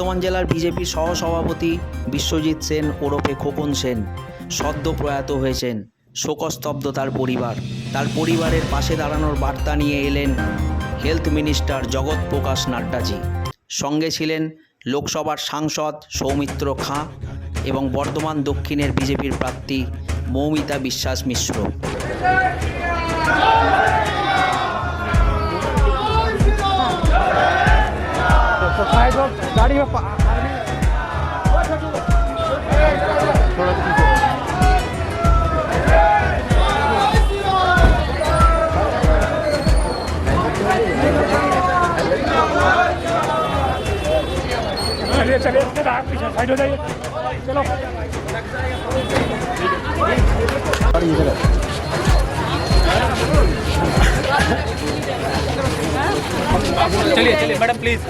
বর্ধমান জেলার বিজেপির সহসভাপতি বিশ্বজিৎ সেন ওরফে খোকন সেন সদ্য প্রয়াত হয়েছেন। শোকস্তব্ধ তার পরিবার। তার পরিবারের পাশে দাঁড়ানোর বার্তা নিয়ে এলেন হেলথ মিনিস্টার জগৎ প্রকাশ নাড্ডাজি। সঙ্গে ছিলেন লোকসভার সাংসদ সৌমিত্র খাঁ এবং বর্ধমান দক্ষিণের বিজেপির প্রার্থী মৌমিতা বিশ্বাস মিশ্র। चलिए पीछे साइड हो जाइए। चलो चलिए चलिए मैडम प्लीज।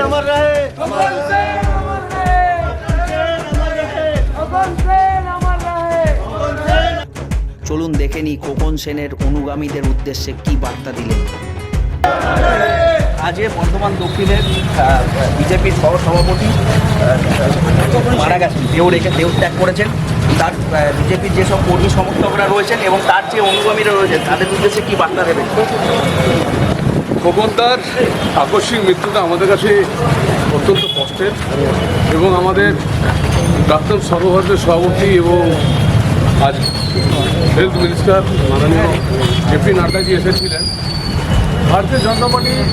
अमर रहे চলুন দেখে নিই খোকন সেনের অনুগামীদের উদ্দেশ্যে কি বার্তা দিলেন। আজকে বর্ধমান দক্ষিণের বিজেপির সহসভাপতি মারা গেছেন, দেহ ত্যাগ করেছেন। তার বিজেপির যেসব কর্মী সমর্থকরা রয়েছেন এবং তার যে অনুগামীরা রয়েছেন তাদের উদ্দেশ্যে কি বার্তা দেবেন? খোকনদার আকস্মিক মৃত্যুটা আমাদের কাছে অত্যন্ত কষ্টের এবং আমাদের প্রাক্তন সর্বভারতীয় সভাপতি এবং আজ হেলথ মিনিস্টার মাননীয় জেপি নাড্ডাজি এসেছিলেন। ভারতীয় জনতা পার্টির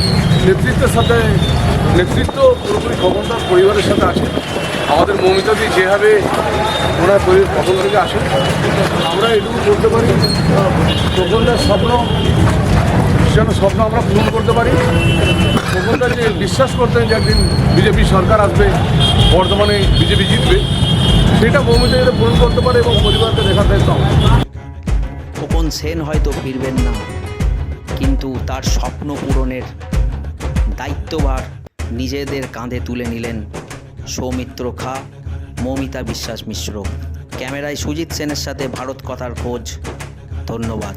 নেতৃত্বের সাথে নেতৃত্ব পুরোপুরি খোকনদার পরিবারের সাথে আছে। আমাদের মৌমিতাদি যেভাবে ওনার কখন থেকে আসেন, আমরা এটুকু বলতে পারি খোকনদার স্বপ্ন আমরা পূরণ করতে পারি। খোকনদার যে বিশ্বাস করতেন যে একদিন বিজেপি সরকার আসবে, বর্তমানে বিজেপি জিতবে, সেটা মৌমিতা যাতে পূরণ করতে পারে এবং পরিবারকে দেখার দায়িত্ব আমার। খোকন সেন হয়তো ফিরবেন না, কিন্তু তার স্বপ্ন পূরণের দায়িত্বভার নিজেদের কাঁধে তুলে নিলেন সৌমিত্র খাঁ, মৌমিতা বিশ্বাস মিশ্র। ক্যামেরায় সুজিত সেনের সাথে ভারত কথার খোঁজ। ধন্যবাদ।